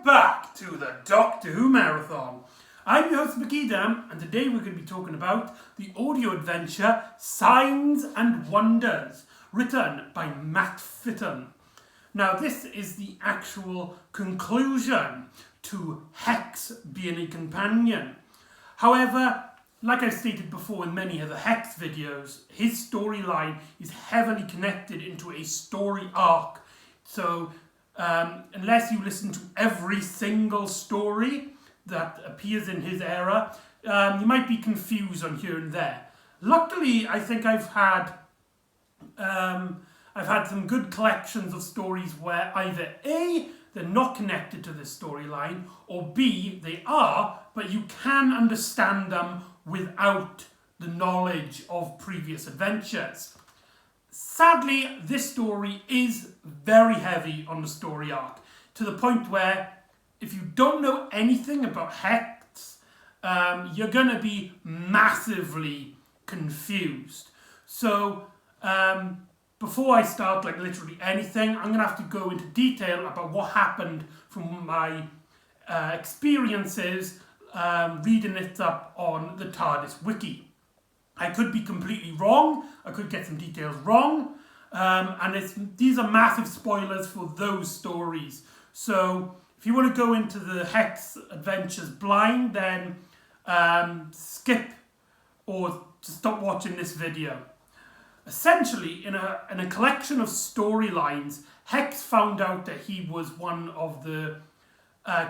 Welcome back to the Doctor Who Marathon. I'm your host McEdam, and today we're going to be talking about the audio adventure Signs and Wonders, written by McEdam. Now this is the actual conclusion to Hex being a companion. However, like I've stated before in many of the Hex videos, his storyline is heavily connected into a story arc. So unless you listen to every single story that appears in his era, you might be confused on here and there. Luckily, I think I've had some good collections of stories where either A, they're not connected to this storyline, or B, they are, but you can understand them without the knowledge of previous adventures. Sadly, this story is very heavy on the story arc, to the point where if you don't know anything about Hex, you're going to be massively confused. So, before I start literally anything, I'm going to have to go into detail about what happened from my experiences reading it up on the TARDIS wiki. I could be completely wrong, I could get some details wrong, and these are massive spoilers for those stories. So if you want to go into the Hex adventures blind, then skip or just stop watching this video. Essentially, in a collection of storylines, Hex found out that he was one of the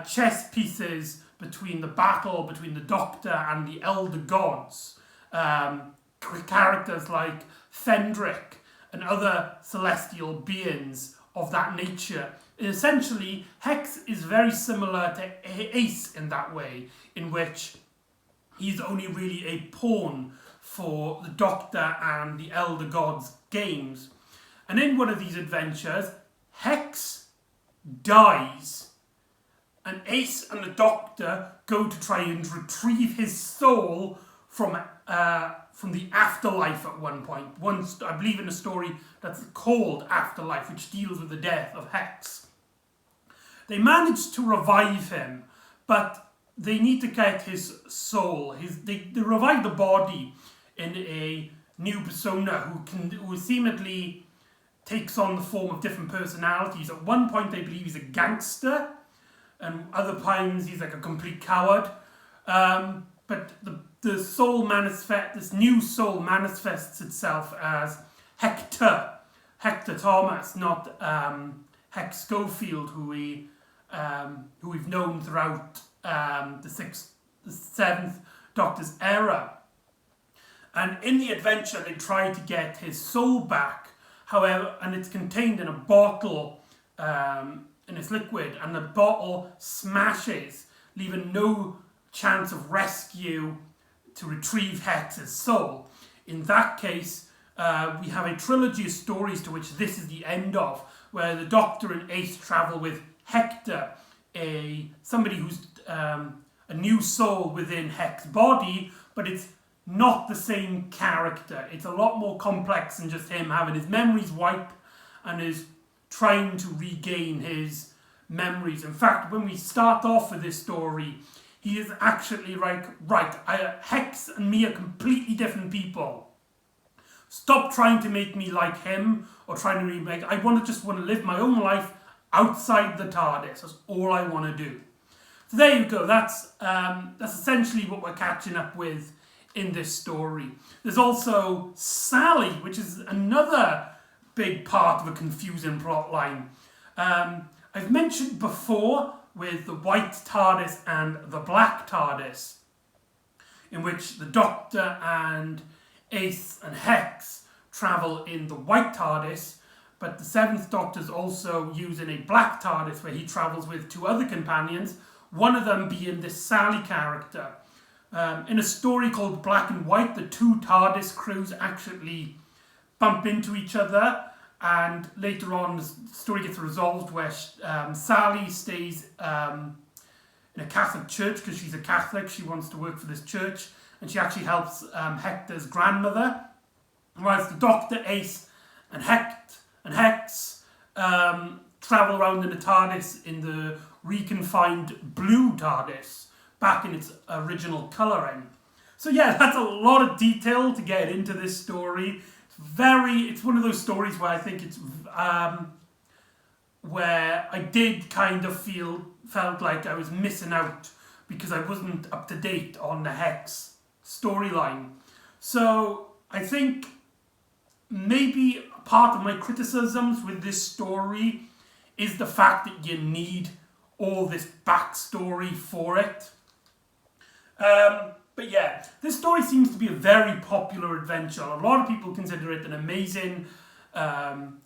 chess pieces between the battle between the Doctor and the Elder Gods. Characters like Fendrick and other celestial beings of that nature. Essentially, Hex is very similar to Ace in that way, in which he's only really a pawn for the Doctor and the Elder Gods games. And in one of these adventures, Hex dies, and Ace and the Doctor go to try and retrieve his soul from the afterlife at one point. I believe in a story that's called Afterlife, which deals with the death of Hex. They manage to revive him, but they need to get his soul. They revive the body in a new persona who seemingly takes on the form of different personalities. At one point, they believe he's a gangster, and other times he's like a complete coward. But the soul this new soul manifests itself as Hector Thomas, not Hex Schofield, who we've known throughout the seventh Doctor's era. And in the adventure, they try to get his soul back. However, and it's contained in a bottle, in its liquid, and the bottle smashes, leaving no chance of rescue to retrieve Hex's soul. In that case, we have a trilogy of stories to which this is the end of, where the Doctor and Ace travel with Hector, somebody who's a new soul within Hex's body, but it's not the same character. It's a lot more complex than just him having his memories wiped and is trying to regain his memories. In fact, when we start off with this story, he is actually like, Hex and me are completely different people. Stop trying to make me like him or trying to remake. I just want to live my own life outside the TARDIS. That's all I want to do. So there you go. That's essentially what we're catching up with in this story. There's also Sally, which is another big part of a confusing plot line. I've mentioned before with the white TARDIS and the black TARDIS, in which the Doctor and Ace and Hex travel in the white TARDIS, but the Seventh Doctor's also using a black TARDIS where he travels with two other companions, one of them being this Sally character. In a story called Black and White, the two TARDIS crews actually bump into each other, and later on the story gets resolved where Sally stays in a Catholic church because she's a Catholic. She wants to work for this church, and she actually helps Hector's grandmother. Whereas the Doctor, Ace, and Hex travel around in the TARDIS in the where you can find blue TARDIS back in its original colouring. So yeah, that's a lot of detail to get into this story. It's one of those stories where I think it's where I did kind of felt like I was missing out because I wasn't up to date on the Hex storyline. So I think maybe part of my criticisms with this story is the fact that you need all this backstory for it. But yeah, this story seems to be a very popular adventure. A lot of people consider it an amazing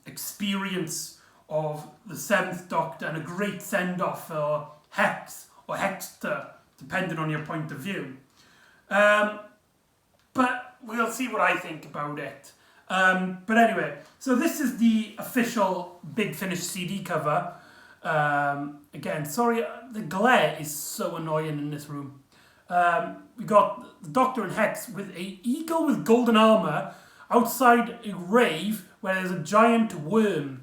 experience of the Seventh Doctor and a great send-off for Hex or Hexter, depending on your point of view. But we'll see what I think about it. But anyway, so this is the official Big Finish CD cover. Again, sorry, the glare is so annoying in this room. We got the Doctor and Hex with an eagle with golden armour outside a rave where there's a giant worm.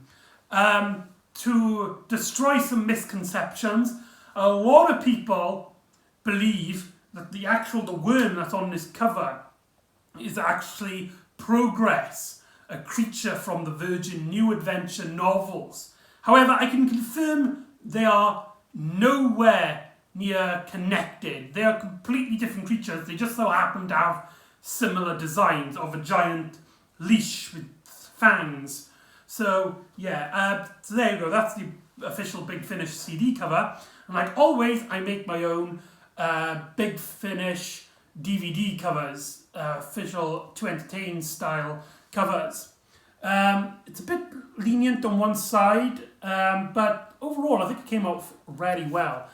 To destroy some misconceptions, a lot of people believe that the worm that's on this cover is actually Progress, a creature from the Virgin New Adventure novels. However, I can confirm they are nowhere near connected. They are completely different creatures. They just so happen to have similar designs of a giant leash with fangs. So yeah, so there you go. That's the official Big Finish CD cover. And like always, I make my own Big Finish DVD covers, official to entertain style covers. It's a bit lenient on one side, but overall I think it came out really well.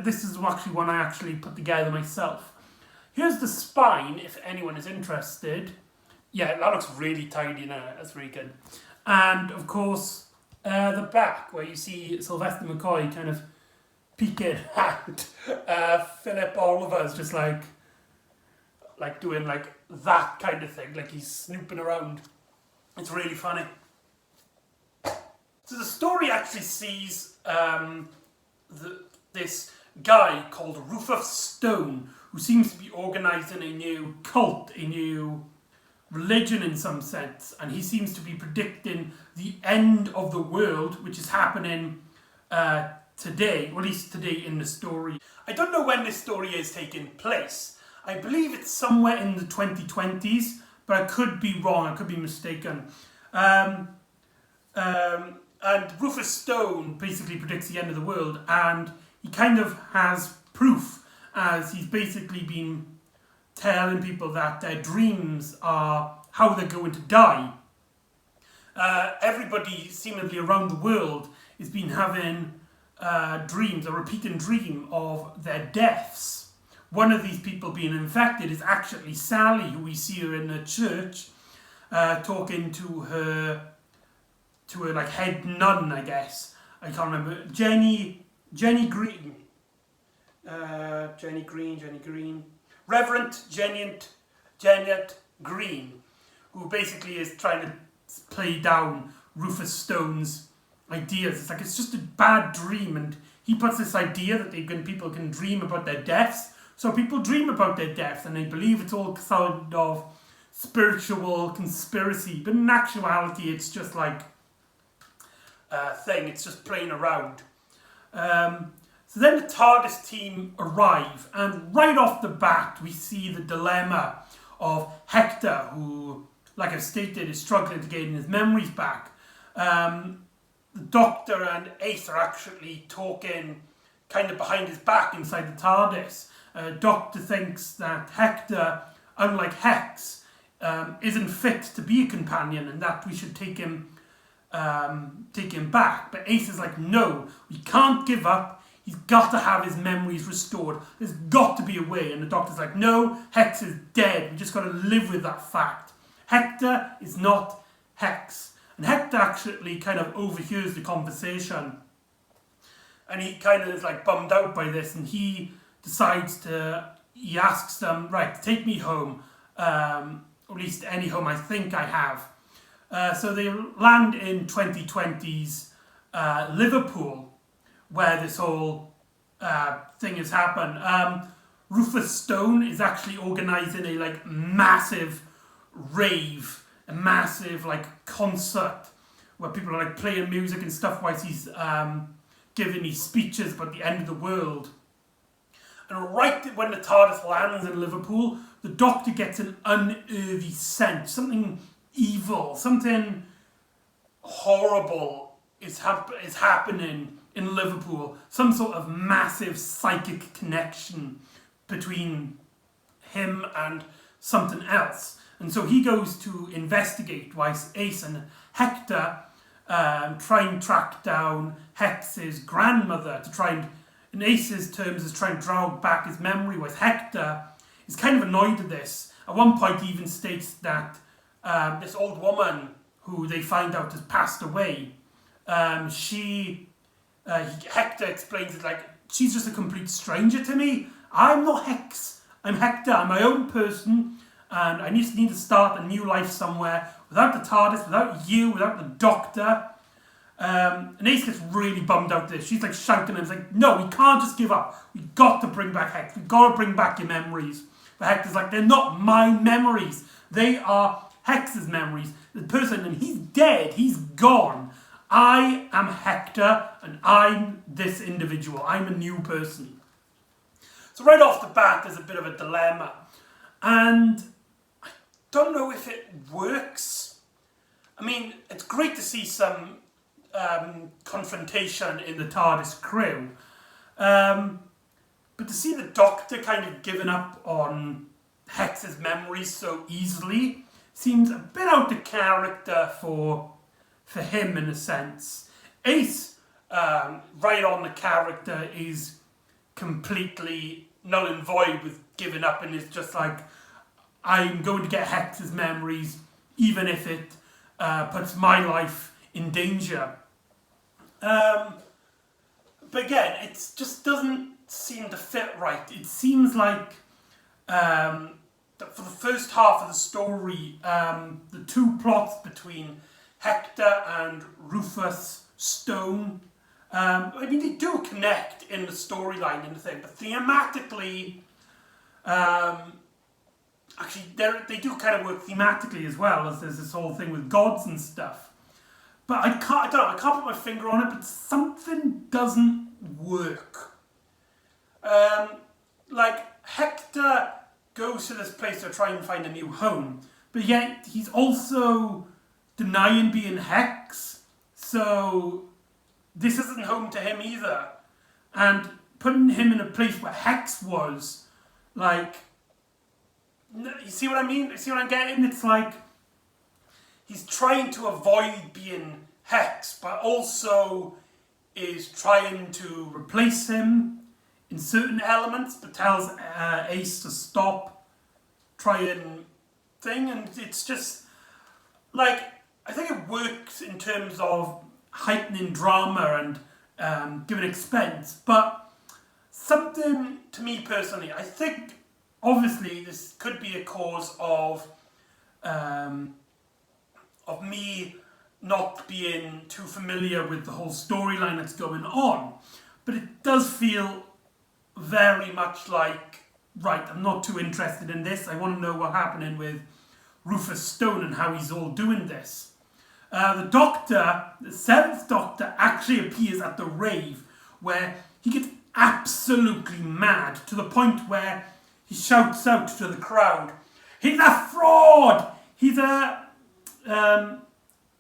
This is actually one I actually put together myself. Here's the spine, if anyone is interested. Yeah, that looks really tidy now. That's really good. And of course, the back, where you see Sylvester McCoy kind of peeking at Philip Oliver's just like doing like that kind of thing, like he's snooping around. It's really funny. So the story actually sees this guy called Rufus Stone, who seems to be organising a new cult, a new religion in some sense, and he seems to be predicting the end of the world, which is happening today, or at least today in the story. I don't know when this story is taking place. I believe it's somewhere in the 2020s, but I could be wrong, I could be mistaken. And Rufus Stone basically predicts the end of the world, and he kind of has proof, as he's basically been telling people that their dreams are how they're going to die. Everybody seemingly around the world has been having dreams, a repeating dream of their deaths. One of these people being infected is actually Sally, who we see her in the church, talking to her like head nun, I guess. I can't remember. Jenny Green. Reverend Janet Green, who basically is trying to play down Rufus Stone's ideas. It's like it's just a bad dream, and he puts this idea that people can dream about their deaths. So people dream about their deaths and they believe it's all sort of spiritual conspiracy, but in actuality it's just like a thing, it's just playing around. So then the TARDIS team arrive, and right off the bat we see the dilemma of Hector, who, like I've stated, is struggling to gain his memories back. The Doctor and Ace are actually talking kind of behind his back inside the TARDIS. Doctor thinks that Hector, unlike Hex, isn't fit to be a companion, and that we should take him back. But Ace is like, no, we can't give up. He's got to have his memories restored. There's got to be a way. And the Doctor's like, no, Hex is dead. We just got to live with that fact. Hector is not Hex. And Hector actually kind of overhears the conversation. And he kind of is like bummed out by this, and he asks them, right, take me home, or at least any home I think I have. So they land in 2020's Liverpool, where this whole thing has happened. Rufus Stone is actually organising a like massive rave, a massive like concert where people are like playing music and stuff whilst he's giving these speeches about the end of the world. And right when the TARDIS lands in Liverpool, the Doctor gets an unearthly scent, something evil, something horrible is happening in Liverpool, some sort of massive psychic connection between him and something else. And so he goes to investigate whilst Ace and Hector try and track down Hex's grandmother to try and, in Ace's terms, is trying to drag back his memory, whilst Hector is kind of annoyed at this. At one point he even states that this old woman who they find out has passed away, Hector explains it like, she's just a complete stranger to me. I'm not Hex, I'm Hector, I'm my own person, and I just need to start a new life somewhere, without the TARDIS, without you, without the Doctor. And Ace gets really bummed out there. She's like shouting and it's like, no, we can't just give up. We've got to bring back Hex. We've got to bring back your memories. But Hector's like, they're not my memories. They are Hex's memories. The person, and he's dead. He's gone. I am Hector and I'm this individual. I'm a new person. So right off the bat, there's a bit of a dilemma. And I don't know if it works. I mean, it's great to see some confrontation in the TARDIS crew. But to see the Doctor kind of giving up on Hex's memories so easily seems a bit out of character for him in a sense. Ace, right on the character, is completely null and void with giving up and is just like, I'm going to get Hex's memories even if it puts my life in danger. But again, it just doesn't seem to fit right. It seems like that for the first half of the story, the two plots between Hector and Rufus Stone, I mean, they do connect in the storyline and the thing, but thematically, actually, they do kind of work thematically as well, as there's this whole thing with gods and stuff. But I don't know, I can't put my finger on it, but something doesn't work. Like, Hector goes to this place to try and find a new home, but yet he's also denying being Hex, so this isn't home to him either. And putting him in a place where Hex was, like, you see what I mean? You see what I'm getting? It's like, he's trying to avoid being Hex, but also is trying to replace him in certain elements, but tells Ace to stop trying thing, and it's just, like, I think it works in terms of heightening drama and giving expense, but something, to me personally, I think, obviously, this could be a cause of me not being too familiar with the whole storyline that's going on. But it does feel very much like, right, I'm not too interested in this. I want to know what's happening with Rufus Stone and how he's all doing this. The Doctor, the Seventh Doctor, actually appears at the rave where he gets absolutely mad to the point where he shouts out to the crowd, "He's a fraud!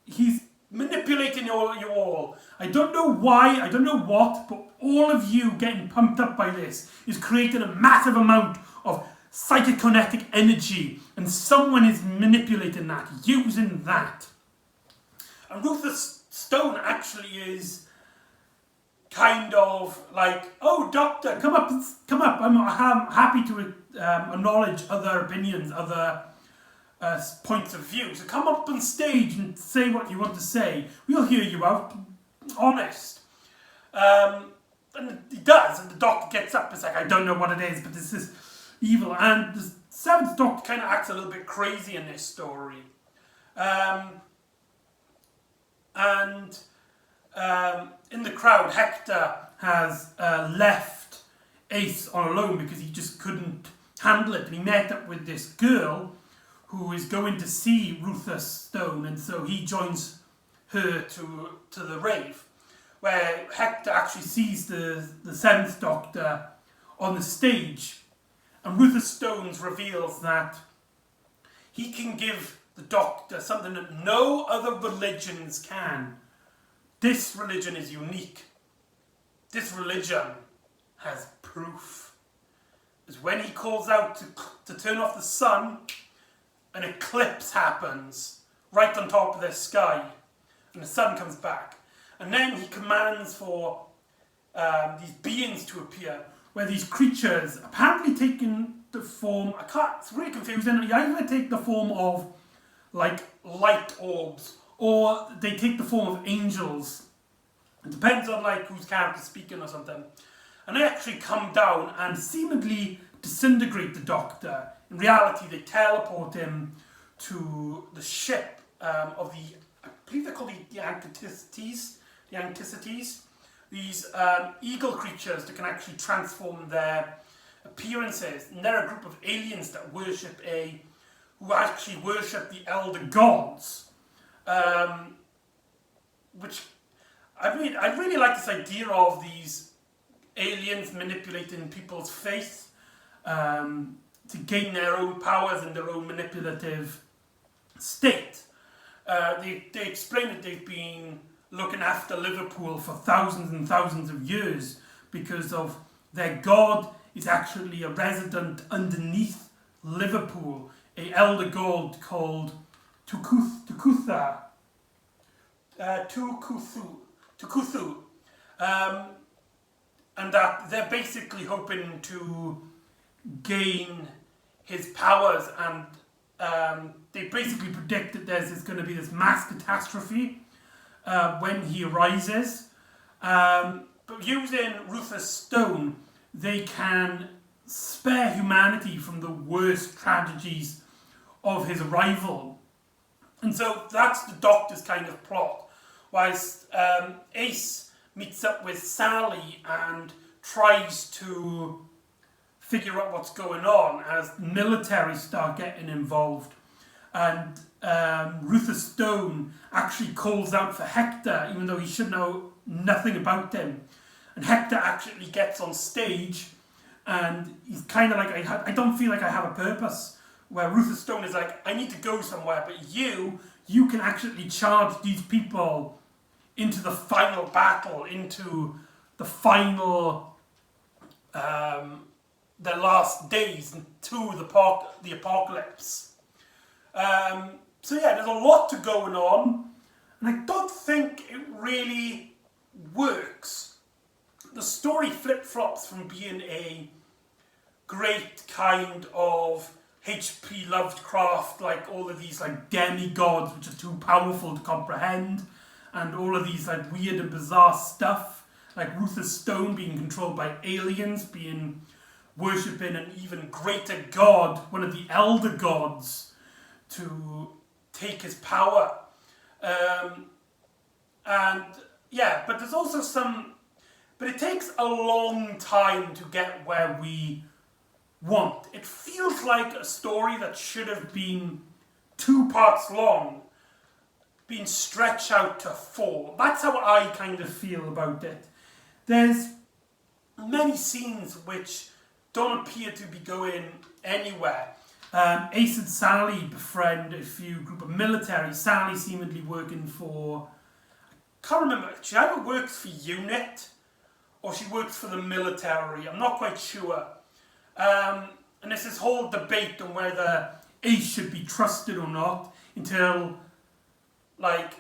He's manipulating you all. I don't know why, I don't know what, but all of you getting pumped up by this is creating a massive amount of psychokinetic energy, and someone is manipulating that, using that." And Rufus Stone actually is kind of like, "Oh, Doctor, come up. I'm happy to acknowledge other opinions, other points of view. So come up on stage and say what you want to say. We'll hear you out. Honest." And he does, and the Doctor gets up. It's like, "I don't know what it is, but this is evil." And the Seventh Doctor kind of acts a little bit crazy in this story. In the crowd, Hector has left Ace on alone because he just couldn't handle it. And he met up with this girl who is going to see Rufus Stone, and so he joins her to the rave, where Hector actually sees the Seventh Doctor on the stage, and Rufus Stone reveals that he can give the Doctor something that no other religions can. This religion is unique. This religion has proof. Is when he calls out to turn off the sun, an eclipse happens right on top of the sky, and the sun comes back. And then he commands for these beings to appear, where these creatures apparently taking the form, it's really confusing, they either take the form of like light orbs, or they take the form of angels. It depends on like whose character's speaking or something. And they actually come down and seemingly disintegrate the Doctor. In reality, they teleport him to the ship of the, I believe they're called the Anticities. The Anticities. These eagle creatures that can actually transform their appearances. And they're a group of aliens that who actually worship the elder gods. Which I really like this idea of these aliens manipulating people's faith to gain their own powers and their own manipulative state. They explain that they've been looking after Liverpool for thousands and thousands of years because of their god is actually a resident underneath Liverpool, a elder god called Tukuthu. And that they're basically hoping to gain his powers, and they basically predict that there's going to be this mass catastrophe when he arises. But using Rufus Stone, they can spare humanity from the worst tragedies of his arrival. And so that's the Doctor's kind of plot. Whilst Ace meets up with Sally and tries to figure out what's going on as military start getting involved. And Rufus Stone actually calls out for Hector, even though he should know nothing about him. And Hector actually gets on stage and he's kind of like, I don't feel like I have a purpose. Where Rufus Stone is like, I need to go somewhere, but you can actually charge these people into the final battle, into the final, the last days, to the apocalypse. So yeah, there's a lot to going on, and I don't think it really works. The story flip-flops from being a great kind of H.P. Lovecraft, like all of these like demigods which are too powerful to comprehend, and all of these like weird and bizarre stuff, like Rufus Stone being controlled by aliens, being worshipping an even greater god, one of the elder gods, to take his power. And yeah, but there's also but it takes a long time to get where we want. It feels like a story that should have been 2 parts long, being stretched out to 4. That's how I kind of feel about it. There's many scenes which don't appear to be going anywhere. Ace and Sally befriend a group of military. Sally seemingly working for, I can't remember, she either works for UNIT or she works for the military. I'm not quite sure. And there's this whole debate on whether Ace should be trusted or not until later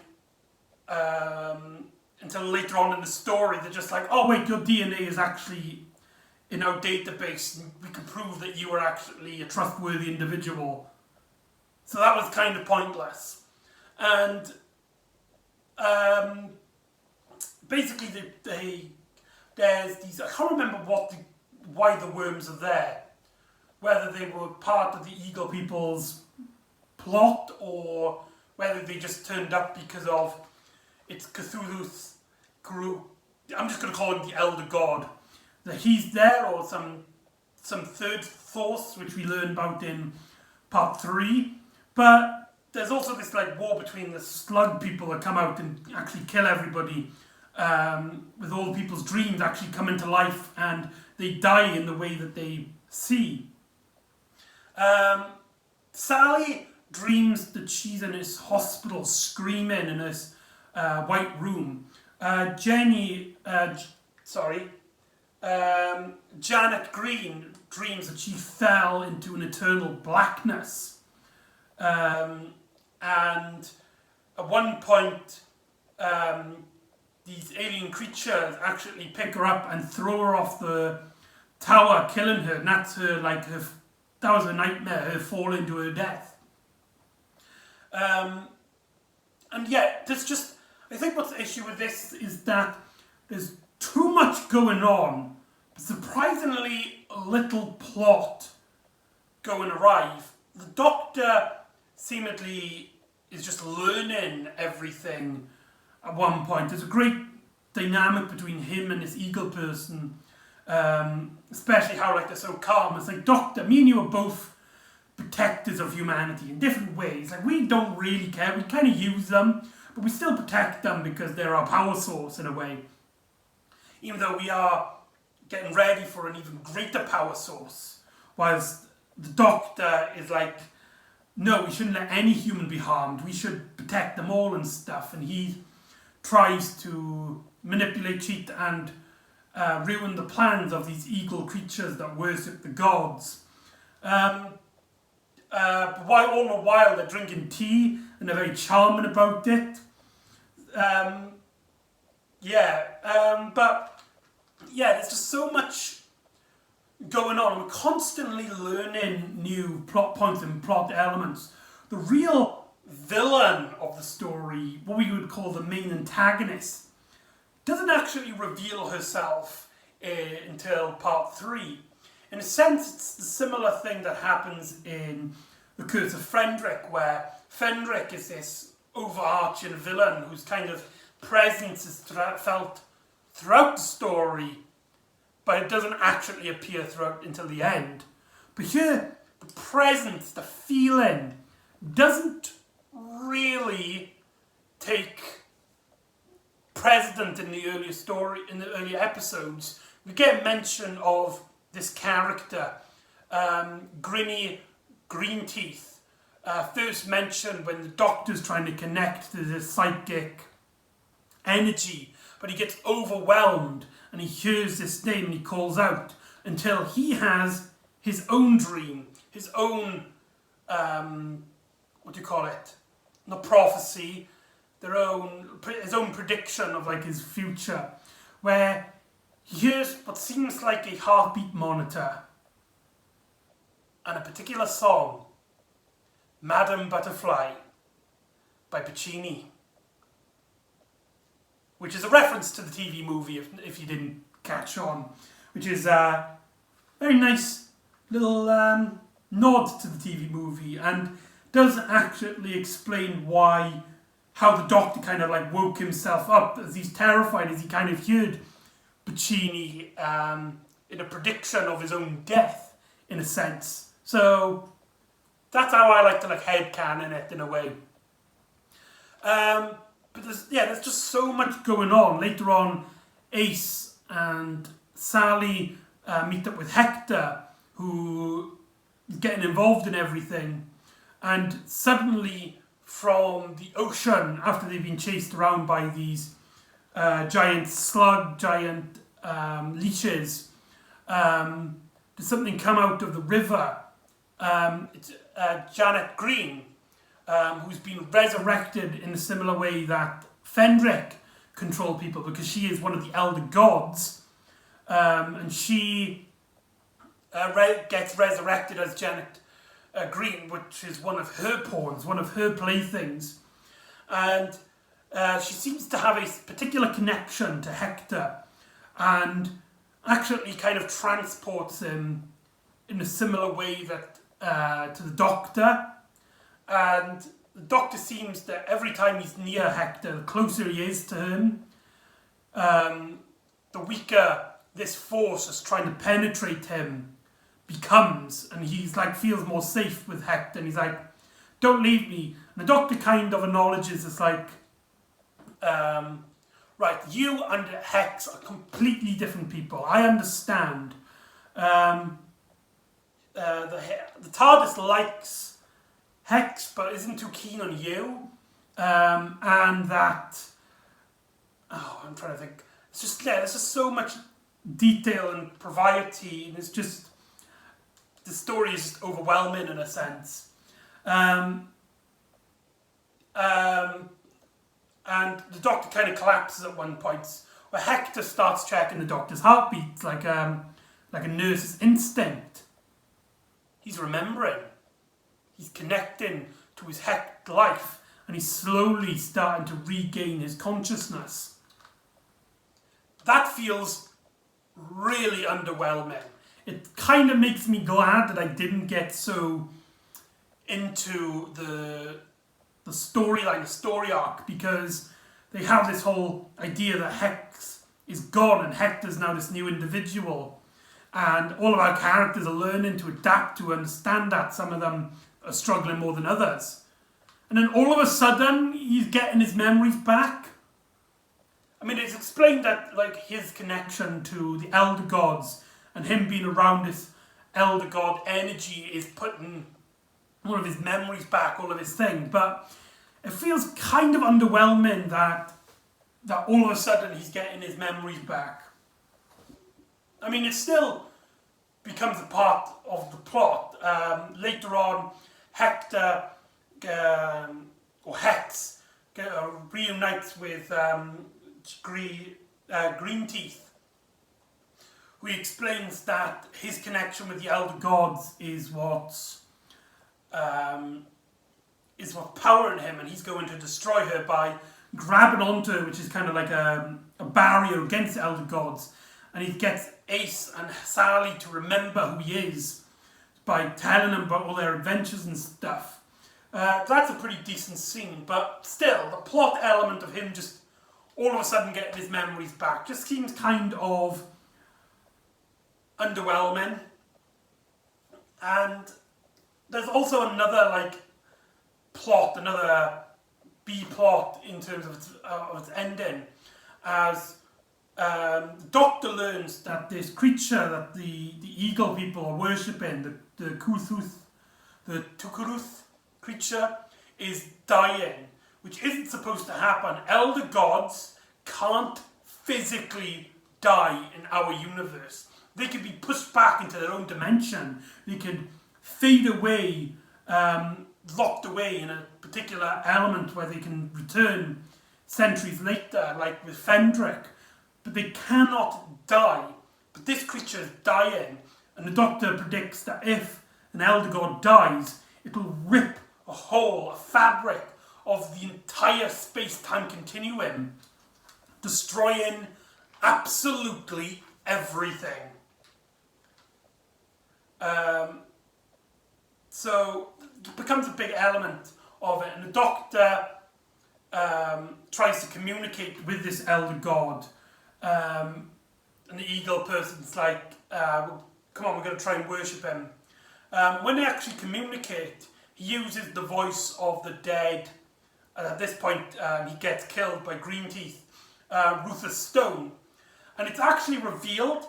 on in the story. They're just like, oh wait, your DNA is actually in our database and we can prove that you are actually a trustworthy individual. So that was kind of pointless. And basically there's these, I can't remember why the worms are there. Whether they were part of the Eagle People's plot or whether they just turned up because of it's Cthulhu's group. I'm just going to call him the Elder God, that he's there, or some third force, which we learn about in part 3. But there's also this like war between the slug people that come out and actually kill everybody, with all people's dreams actually come into life and they die in the way that they see. Sally dreams that she's in this hospital screaming in this white room. Janet Green dreams that she fell into an eternal blackness. And at one point, these alien creatures actually pick her up and throw her off the tower, killing her. And that's her, that was her nightmare, her falling to her death. And yeah, there's just, I think what's the issue with this is that there's too much going on, but surprisingly little plot going awry. The Doctor seemingly is just learning everything at one point. There's a great dynamic between him and this eagle person, especially how they're so calm. It's like, Doctor, me and you are both protectors of humanity in different ways. Like, we don't really care, we kind of use them, but we still protect them because they're our power source in a way. Even though we are getting ready for an even greater power source. Whilst the Doctor is like, no, we shouldn't let any human be harmed, we should protect them all and stuff. And he tries to manipulate, cheat and ruin the plans of these eagle creatures that worship the gods. But all the while they're drinking tea and they're very charming about it. But there's just so much going on. We're constantly learning new plot points and plot elements. The real villain of the story, what we would call the main antagonist, doesn't actually reveal herself until part 3. In a sense, it's the similar thing that happens in The Curse of Fendrick, where Fendrick is this overarching villain whose kind of presence is felt throughout the story, but it doesn't actually appear throughout until the end. But here, the presence, the feeling, doesn't really take precedent in the earlier story, in the earlier episodes. We get mention of this character, Grinny Greenteeth, first mentioned when the Doctor's trying to connect to this psychic energy, but he gets overwhelmed and he hears this name and he calls out until he has his own dream, his own, not prophecy, his own prediction of his future, where he hears what seems like a heartbeat monitor and a particular song, Madame Butterfly by Puccini, which is a reference to the TV movie, if you didn't catch on, which is a very nice little nod to the TV movie, and does actually explain how the Doctor kind of woke himself up as he's terrified, as he kind of heard Puccini in a prediction of his own death, in a sense. So that's how I like to headcanon it in a way. But there's just so much going on. Later on, Ace and Sally meet up with Hector, who is getting involved in everything. And suddenly, from the ocean, after they've been chased around by these giant leeches, there's something come out of the river. It's Janet Green, who's been resurrected in a similar way that Fendrick controlled people, because she is one of the elder gods, and she gets resurrected as Janet Green, which is one of her pawns, one of her playthings, and she seems to have a particular connection to Hector, and actually kind of transports him in a similar way that to the Doctor. And the Doctor seems that every time he's near Hector, the closer he is to him, the weaker this force is trying to penetrate him becomes, and he's like feels more safe with Hector, and he's like, don't leave me. And the Doctor kind of acknowledges it's like, right, you and Hex are completely different people. I understand. The TARDIS likes Hex, but isn't too keen on you. And that, I'm trying to think. It's just, there's just so much detail and propriety, and it's just, the story is just overwhelming in a sense. And the Doctor kind of collapses at one point, where Hector starts checking the Doctor's heartbeat, like a nurse's instinct. He's remembering. He's connecting to his Hector life, and he's slowly starting to regain his consciousness. That feels really underwhelming. It kind of makes me glad that I didn't get so into the storyline, the story arc, because they have this whole idea that Hex is gone and Hector's now this new individual, and all of our characters are learning to adapt to understand that. Some of them are struggling more than others, and then all of a sudden he's getting his memories back. I mean, it's explained that like his connection to the Elder Gods and him being around this Elder God energy is putting all of his memories back, all of his things, but it feels kind of underwhelming that all of a sudden he's getting his memories back. I mean, it still becomes a part of the plot. Later on, Hector, or Hex, reunites with Green Teeth, who explains that his connection with the Elder Gods is what's powering him, and he's going to destroy her by grabbing onto her, which is kind of like a barrier against the Elder Gods. And he gets Ace and Sally to remember who he is by telling them about all their adventures and stuff. That's a pretty decent scene, but still, the plot element of him just all of a sudden getting his memories back just seems kind of underwhelming. And there's also another plot, another B plot in terms of its ending, as the Doctor learns that this creature that the Eagle people are worshipping, the Tukuruth creature, is dying, which isn't supposed to happen. Elder Gods can't physically die in our universe. They can be pushed back into their own dimension. They can fade away, locked away in a particular element where they can return centuries later, like with Fendrick. But they cannot die. But this creature is dying, and the Doctor predicts that if an Elder God dies, it will rip a hole, a fabric of the entire space-time continuum, destroying absolutely everything. So it becomes a big element of it, and the Doctor tries to communicate with this Elder God, and the Eagle person's like, well, come on, we're going to try and worship him. When they actually communicate, he uses the voice of the dead, and at this point he gets killed by Green Teeth, Rufus Stone, and it's actually revealed,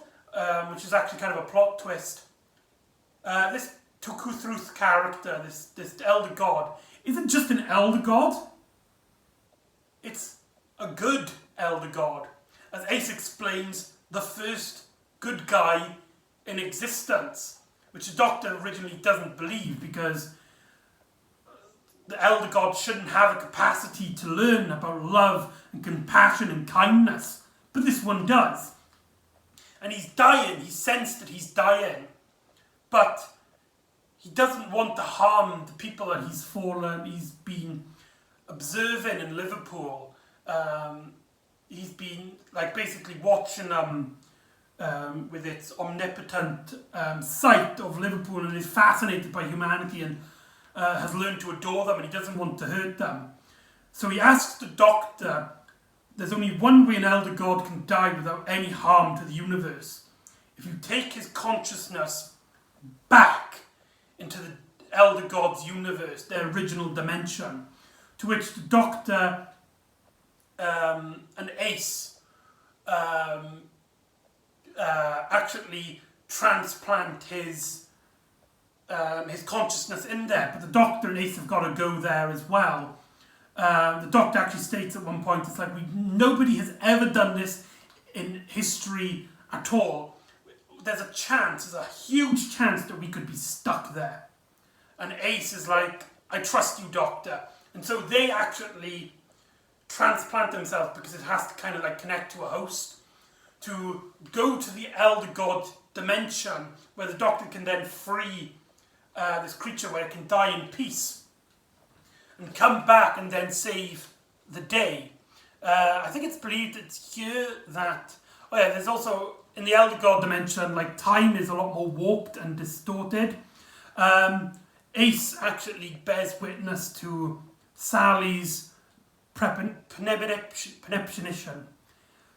which is actually kind of a plot twist. This Tukuthruth character, this Elder God, isn't just an Elder God. It's a good Elder God. As Ace explains, the first good guy in existence, which the Doctor originally doesn't believe, because the Elder God shouldn't have a capacity to learn about love and compassion and kindness, but this one does. And he's dying, he's sensed that he's dying, but he doesn't want to harm the people that he's been observing in Liverpool. He's been basically watching them with its omnipotent sight of Liverpool, and is fascinated by humanity and has learned to adore them, and he doesn't want to hurt them. So he asks the Doctor there's only one way an elder god can die without any harm to the universe. If you take his consciousness back into the elder god's universe, their original dimension, to which the Doctor and Ace actually transplant his consciousness in there, but the Doctor and Ace have got to go there as well. The Doctor actually states at one point, it's like, nobody has ever done this in history at all. There's a huge chance that we could be stuck there. And Ace is like, I trust you, Doctor. And so they actually transplant themselves, because it has to kind of like connect to a host, to go to the elder god dimension, where the Doctor can then free this creature, where it can die in peace, and come back and then save the day. I think it's believed it's here that, there's also, in the elder god dimension, like, time is a lot more warped and distorted. Ace actually bears witness to Sally's premonition,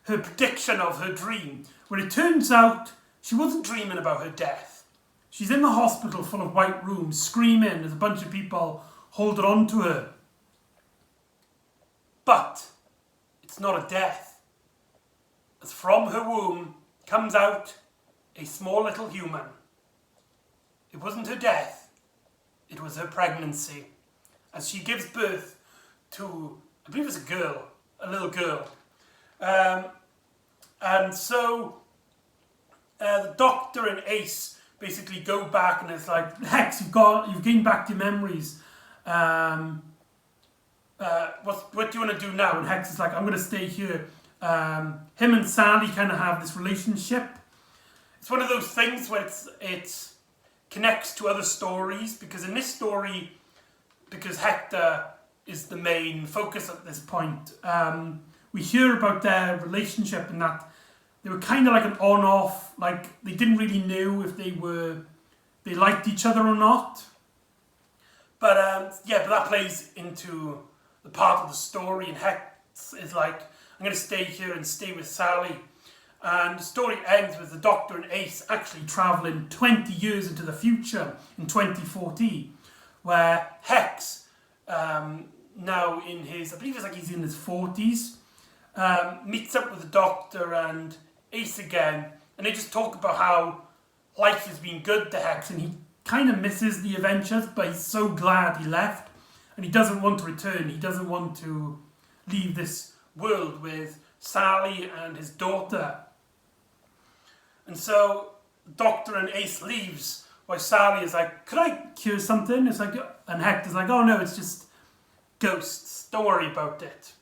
her prediction of her dream, where it turns out she wasn't dreaming about her death. She's in the hospital full of white rooms, screaming as a bunch of people hold on to her. But it's not a death, as from her womb comes out a small little human. It wasn't her death, it was her pregnancy, as she gives birth to, I believe it's a little girl. And so the Doctor and Ace basically go back, and it's like, Hex, you've gained back your memories. What do you want to do now? And Hex is like, I'm going to stay here. Him and Sally kind of have this relationship. It's one of those things where it connects to other stories, because in this story, because Hector is the main focus at this point, we hear about their relationship, and that they were kind of like an on-off, like they didn't really know if they liked each other or not. But but that plays into the part of the story, and Hex is like, I'm going to stay here and stay with Sally. And the story ends with the Doctor and Ace actually travelling 20 years into the future in 2040, where Hex, now in his, I believe it's like he's in his 40s, meets up with the Doctor and Ace again, and they just talk about how life has been good to Hex, and he kind of misses the adventures, but he's so glad he left, and he doesn't want to return. He doesn't want to leave this world with Sally and his daughter. And so Doctor and Ace leaves, while Sally is like, could I cure something? It's like, and Hector's like, oh no, it's just ghosts, don't worry about it.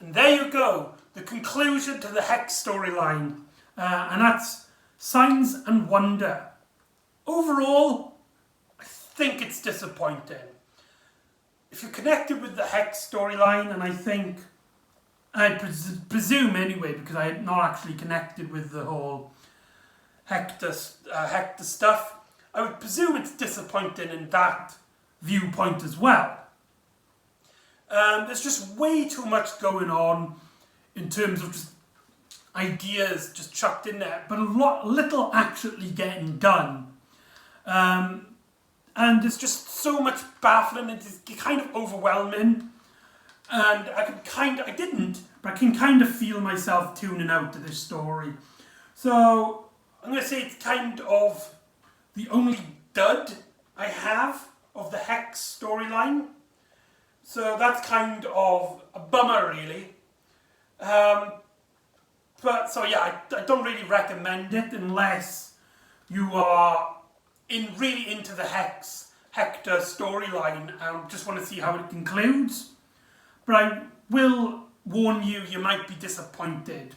And there you go, the conclusion to the Hex storyline, and that's Signs and Wonder. Overall, I think it's disappointing. If you're connected with the Hex storyline, and I presume anyway, because I had not actually connected with the whole Hector stuff, I would presume it's disappointing in that viewpoint as well. There's just way too much going on in terms of just ideas just chucked in there, but little actually getting done. And there's just so much baffling, it's kind of overwhelming, and I can kind of feel myself tuning out to this story. So I'm going to say it's kind of the only dud I have of the Hex storyline. So that's kind of a bummer, really. I don't really recommend it unless you are really into the Hector storyline and just want to see how it concludes. But I will warn you, you might be disappointed.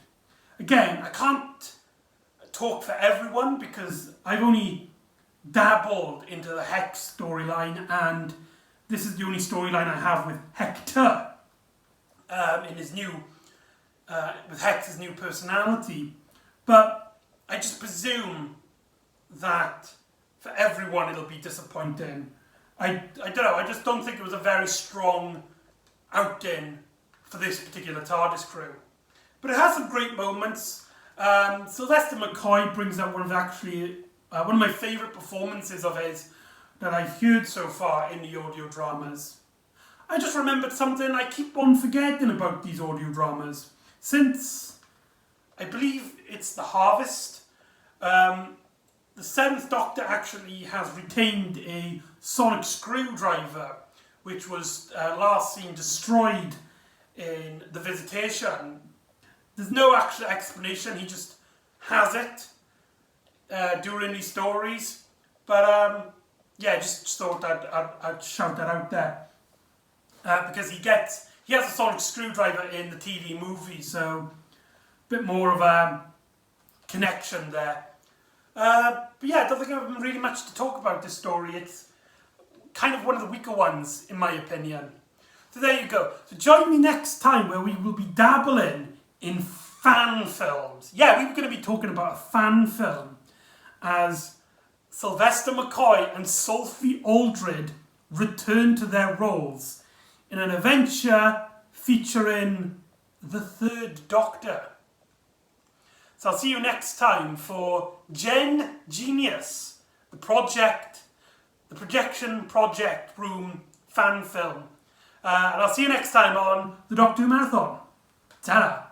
Again, I can't talk for everyone, because I've only dabbled into the Hex storyline, and this is the only storyline I have with Hector in his new, with Hex's new personality. But I just presume that for everyone it'll be disappointing. I don't know, I just don't think it was a very strong outing for this particular TARDIS crew. But it has some great moments. Sylvester McCoy brings out one of my favourite performances of his that I've heard so far in the audio dramas. I just remembered something I keep on forgetting about these audio dramas. Since, I believe it's The Harvest, the Seventh Doctor actually has retained a sonic screwdriver, which was last seen destroyed in The Visitation. There's no actual explanation, he just has it during these stories. But yeah, just thought I'd shout that out there. Because he has a sonic screwdriver in the TV movie, so a bit more of a connection there. But yeah, I don't think I have really much to talk about this story. It's kind of one of the weaker ones, in my opinion. So there you go. So join me next time where we will be dabbling in fan films. Yeah, we were going to be talking about a fan film as Sylvester McCoy and Sophie Aldred return to their roles in an adventure featuring the Third Doctor. So I'll see you next time for Gen Genius, the Projection Project Room fan film. And I'll see you next time on the Doctor Who Marathon. Ta-da!